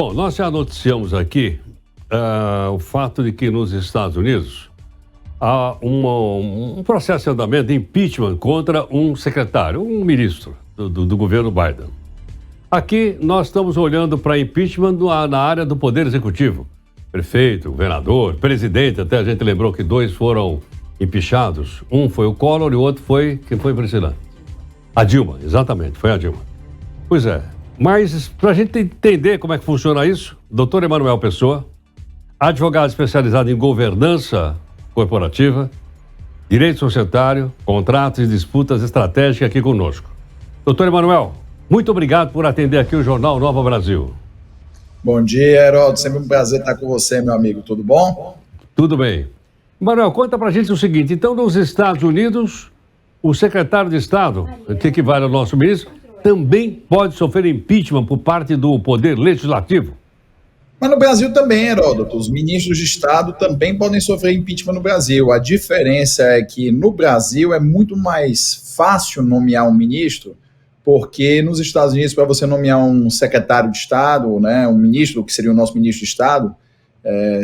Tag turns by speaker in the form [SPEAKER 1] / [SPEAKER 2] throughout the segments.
[SPEAKER 1] Bom, nós já noticiamos aqui o fato de que nos Estados Unidos há um processo de andamento de impeachment contra um secretário, um ministro do governo Biden. Aqui nós estamos olhando para impeachment na área do Poder Executivo. Prefeito, governador, presidente, até a gente lembrou que 2 foram impeachados. Um foi o Collor e o outro foi... Quem foi presidente? A Dilma, exatamente, foi a Dilma. Pois é, mas para a gente entender como é que funciona isso, doutor Emanuel Pessoa, advogado especializado em governança corporativa, direito societário, contratos e disputas estratégicas aqui conosco. Doutor Emanuel, muito obrigado por atender aqui o Jornal Nova Brasil.
[SPEAKER 2] Bom dia, Heródoto. Sempre um prazer estar com você, meu amigo. Tudo bom?
[SPEAKER 1] Tudo bem. Emanuel, conta pra gente o seguinte. Então, nos Estados Unidos, o secretário de Estado, que equivale ao nosso ministro, também pode sofrer impeachment por parte do Poder Legislativo?
[SPEAKER 2] Mas no Brasil também, Heródoto. Os ministros de Estado também podem sofrer impeachment no Brasil. A diferença é que no Brasil é muito mais fácil nomear um ministro, porque nos Estados Unidos, para você nomear um secretário de Estado, né, um ministro, que seria o nosso ministro de Estado,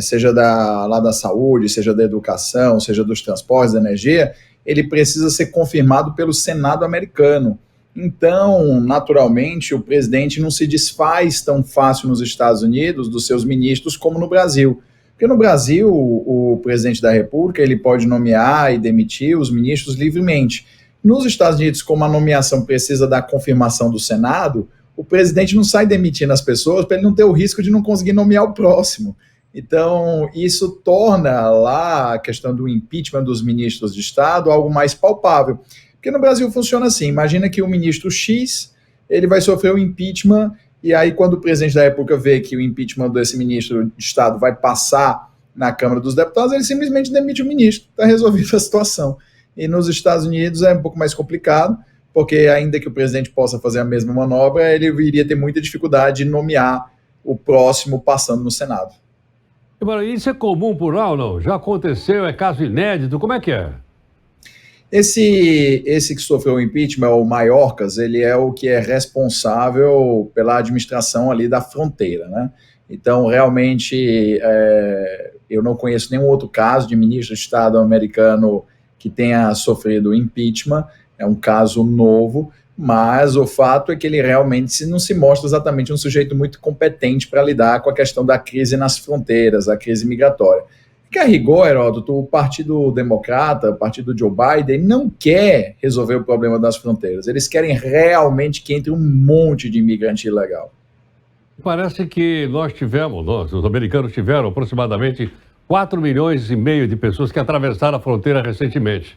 [SPEAKER 2] seja lá da saúde, seja da educação, seja dos transportes, da energia, ele precisa ser confirmado pelo Senado americano. Então, naturalmente, o presidente não se desfaz tão fácil nos Estados Unidos dos seus ministros como no Brasil. Porque no Brasil, o presidente da República ele pode nomear e demitir os ministros livremente. Nos Estados Unidos, como a nomeação precisa da confirmação do Senado, o presidente não sai demitindo as pessoas para ele não ter o risco de não conseguir nomear o próximo. Então, isso torna lá a questão do impeachment dos ministros de Estado algo mais palpável. Porque no Brasil funciona assim, imagina que o ministro X, ele vai sofrer o impeachment, e aí quando o presidente da República vê que o impeachment desse ministro de Estado vai passar na Câmara dos Deputados, ele simplesmente demite o ministro, está resolvida a situação. E nos Estados Unidos é um pouco mais complicado, porque ainda que o presidente possa fazer a mesma manobra, ele iria ter muita dificuldade de nomear o próximo passando no Senado.
[SPEAKER 1] Isso é comum por lá ou não? Já aconteceu? É caso inédito? Como é que é?
[SPEAKER 2] Esse que sofreu o impeachment, o Mayorkas, ele é o que é responsável pela administração ali da fronteira, né? Então, realmente, eu não conheço nenhum outro caso de ministro de Estado americano que tenha sofrido impeachment, é um caso novo, mas o fato é que ele realmente não se mostra exatamente um sujeito muito competente para lidar com a questão da crise nas fronteiras, a crise migratória. Que a rigor, Heródoto, o Partido Democrata, o partido Joe Biden, não quer resolver o problema das fronteiras. Eles querem realmente que entre um monte de imigrante ilegal.
[SPEAKER 1] Parece que os americanos tiveram aproximadamente 4,5 milhões de pessoas que atravessaram a fronteira recentemente.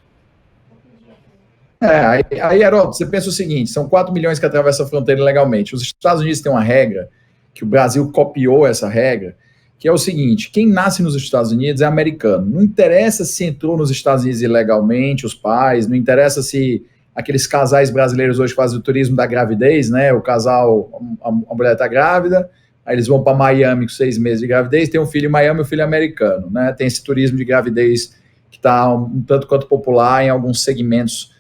[SPEAKER 2] Aí, Heródoto, você pensa o seguinte, são 4 milhões que atravessam a fronteira ilegalmente. Os Estados Unidos têm uma regra, que o Brasil copiou essa regra, que é o seguinte, quem nasce nos Estados Unidos é americano. Não interessa se entrou nos Estados Unidos ilegalmente, os pais, não interessa se aqueles casais brasileiros hoje fazem o turismo da gravidez, né? O casal, a mulher está grávida, aí eles vão para Miami com 6 meses de gravidez, tem um filho em Miami e um filho americano, né? Tem esse turismo de gravidez que está um tanto quanto popular em alguns segmentos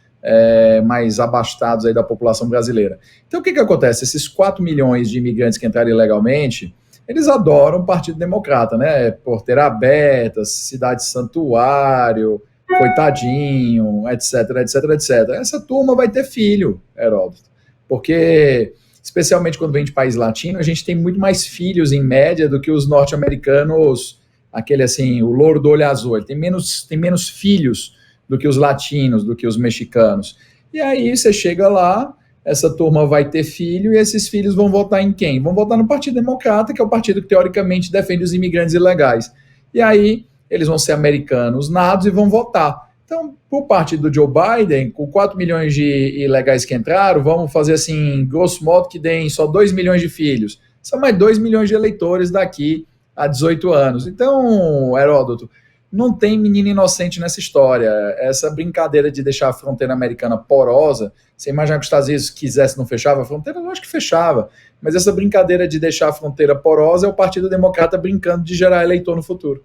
[SPEAKER 2] mais abastados aí da população brasileira. Então o que acontece? Esses 4 milhões de imigrantes que entraram ilegalmente, eles adoram o Partido Democrata, né? Porteira aberta, cidade santuário, coitadinho, etc, etc, etc. Essa turma vai ter filho, Heródoto, porque, especialmente quando vem de país latino, a gente tem muito mais filhos, em média, do que os norte-americanos, aquele assim, o louro do olho azul, ele tem menos filhos do que os latinos, do que os mexicanos. E aí você chega lá, essa turma vai ter filho e esses filhos vão votar em quem? Vão votar no Partido Democrata, que é o partido que teoricamente defende os imigrantes ilegais. E aí eles vão ser americanos nados e vão votar. Então, por parte do Joe Biden, com 4 milhões de ilegais que entraram, vamos fazer assim, grosso modo, que deem só 2 milhões de filhos. São mais 2 milhões de eleitores daqui a 18 anos. Então, Heródoto, não tem menino inocente nessa história. Essa brincadeira de deixar a fronteira americana porosa, você imagina que os Estados Unidos quisesse não fechava a fronteira? Eu acho que fechava. Mas essa brincadeira de deixar a fronteira porosa é o Partido Democrata brincando de gerar eleitor no futuro.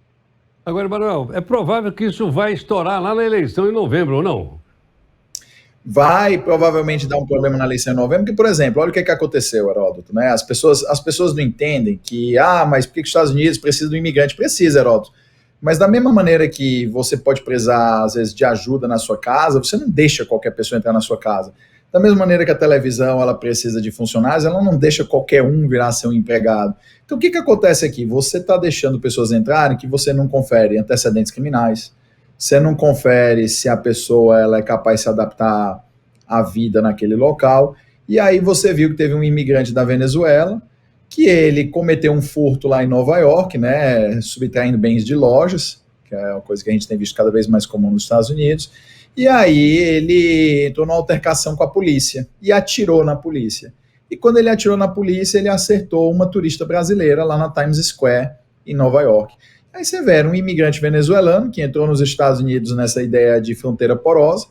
[SPEAKER 1] Agora, Emanuel, é provável que isso vai estourar lá na eleição em novembro, ou não?
[SPEAKER 2] vai provavelmente dar um problema na eleição em novembro, porque, por exemplo, olha o que aconteceu, Heródoto, né? As pessoas não entendem que, mas por que os Estados Unidos precisa do imigrante? Precisa, Heródoto. Mas da mesma maneira que você pode precisar, às vezes, de ajuda na sua casa, você não deixa qualquer pessoa entrar na sua casa. Da mesma maneira que a televisão ela precisa de funcionários, ela não deixa qualquer um virar seu empregado. Então, o que acontece aqui? Você está deixando pessoas entrarem que você não confere antecedentes criminais, você não confere se a pessoa ela é capaz de se adaptar à vida naquele local. E aí você viu que teve um imigrante da Venezuela, que ele cometeu um furto lá em Nova York, né, subtraindo bens de lojas, que é uma coisa que a gente tem visto cada vez mais comum nos Estados Unidos. E aí ele entrou numa altercação com a polícia e atirou na polícia. E quando ele atirou na polícia, ele acertou uma turista brasileira lá na Times Square, em Nova York. Aí você vê, um imigrante venezuelano que entrou nos Estados Unidos nessa ideia de fronteira porosa.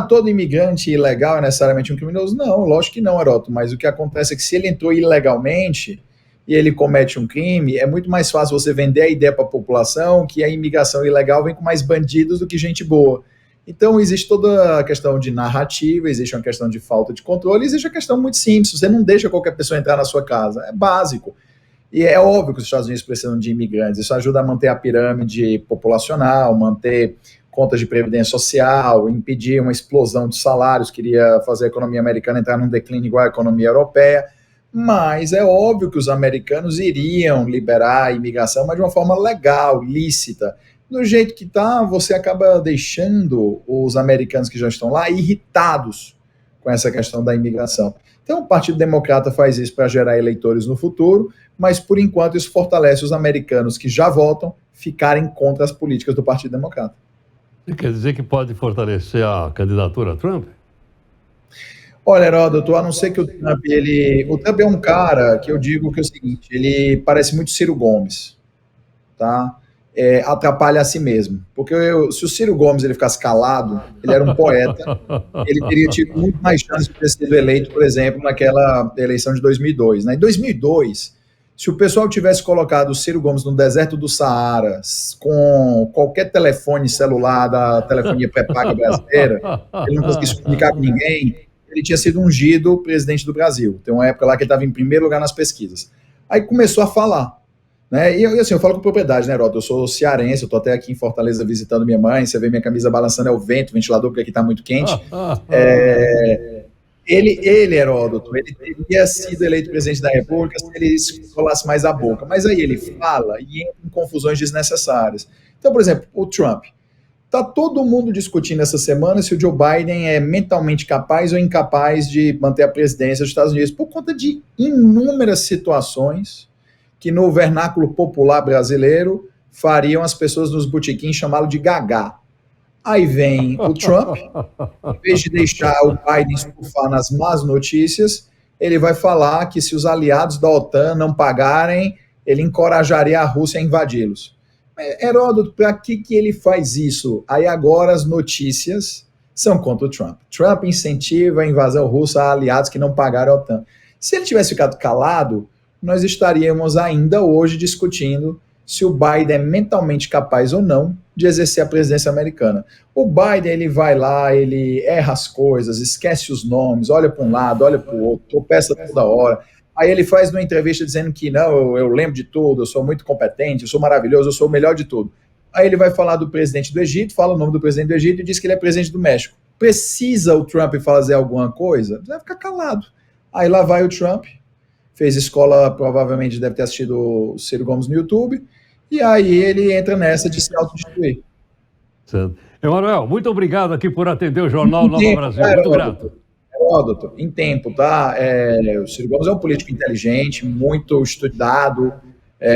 [SPEAKER 2] Todo imigrante ilegal é necessariamente um criminoso? Não, lógico que não, Heródoto, mas o que acontece é que se ele entrou ilegalmente e ele comete um crime, é muito mais fácil você vender a ideia para a população que a imigração ilegal vem com mais bandidos do que gente boa. Então, existe toda a questão de narrativa, existe uma questão de falta de controle, existe a questão muito simples, você não deixa qualquer pessoa entrar na sua casa, é básico. E é óbvio que os Estados Unidos precisam de imigrantes, isso ajuda a manter a pirâmide populacional, manter contas de previdência social, impedir uma explosão de salários, queria fazer a economia americana entrar num declínio igual à economia europeia, mas é óbvio que os americanos iriam liberar a imigração, mas de uma forma legal, lícita. Do jeito que está, você acaba deixando os americanos que já estão lá irritados com essa questão da imigração. Então, o Partido Democrata faz isso para gerar eleitores no futuro, mas, por enquanto, isso fortalece os americanos que já votam ficarem contra as políticas do Partido Democrata.
[SPEAKER 1] Você quer dizer que pode fortalecer a candidatura a Trump?
[SPEAKER 2] Olha, Heródoto, a não ser que o Trump é um cara que eu digo que é o seguinte, ele parece muito Ciro Gomes, tá? Atrapalha a si mesmo. Porque se o Ciro Gomes ele ficasse calado, ele era um poeta, ele teria tido muito mais chance de ter sido eleito, por exemplo, naquela eleição de 2002. Né? Em 2002, se o pessoal tivesse colocado o Ciro Gomes no deserto do Saara, com qualquer telefone celular da telefonia pré-paga brasileira, ele não conseguisse comunicar com ninguém, ele tinha sido ungido presidente do Brasil. Tem uma época lá que ele estava em primeiro lugar nas pesquisas. Aí começou a falar. Né? E assim, eu falo com propriedade, né, Heródoto? Eu sou cearense, eu estou até aqui em Fortaleza visitando minha mãe, você vê minha camisa balançando, é o vento, o ventilador, porque aqui está muito quente. Ele, Heródoto, ele teria sido eleito presidente da República se ele colasse mais a boca. Mas aí ele fala e entra em confusões desnecessárias. Então, por exemplo, o Trump. Está todo mundo discutindo essa semana se o Joe Biden é mentalmente capaz ou incapaz de manter a presidência dos Estados Unidos por conta de inúmeras situações que no vernáculo popular brasileiro fariam as pessoas nos botequins chamá-lo de gagá. Aí vem o Trump, em vez de deixar o Biden estufar nas más notícias, ele vai falar que se os aliados da OTAN não pagarem, ele encorajaria a Rússia a invadi-los. Heródoto, para que ele faz isso? Aí agora as notícias são contra o Trump. Trump incentiva a invasão russa a aliados que não pagaram a OTAN. Se ele tivesse ficado calado, nós estaríamos ainda hoje discutindo se o Biden é mentalmente capaz ou não de exercer a presidência americana. O Biden, ele vai lá, ele erra as coisas, esquece os nomes, olha para um lado, olha para o outro, tropeça toda hora. Aí ele faz uma entrevista dizendo que não, eu lembro de tudo, eu sou muito competente, eu sou maravilhoso, eu sou o melhor de tudo. Aí ele vai falar do presidente do Egito, fala o nome do presidente do Egito e diz que ele é presidente do México. Precisa o Trump fazer alguma coisa? Vai ficar calado. Aí lá vai o Trump, fez escola, provavelmente deve ter assistido o Ciro Gomes no YouTube, e aí ele entra nessa de se autodestruir.
[SPEAKER 1] Certo. Emanuel, muito obrigado aqui por atender o Jornal Nova Brasil. Muito grato.
[SPEAKER 2] Doutor, em tempo, tá? O Ciro Gomes é um político inteligente, muito estudado,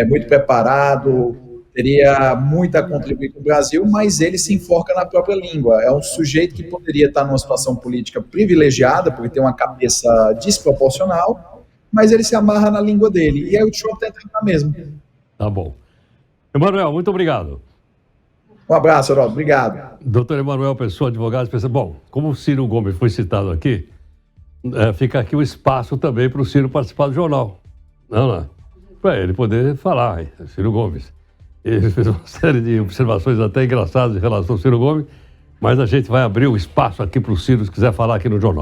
[SPEAKER 2] muito preparado, teria muito a contribuir com o Brasil, mas ele se enforca na própria língua. É um sujeito que poderia estar numa situação política privilegiada, porque tem uma cabeça desproporcional, mas ele se amarra na língua dele. E aí o Trump está entrando na mesma.
[SPEAKER 1] Tá bom. Emanuel, muito obrigado.
[SPEAKER 2] Um abraço, Heródoto. Obrigado.
[SPEAKER 1] Doutor Emanuel Pessoa, advogado, bom, como o Ciro Gomes foi citado aqui, fica aqui o espaço também para o Ciro participar do jornal. Não. Para ele poder falar, Ciro Gomes. Ele fez uma série de observações até engraçadas em relação ao Ciro Gomes, Mas a gente vai abrir o espaço aqui para o Ciro, se quiser falar aqui no jornal.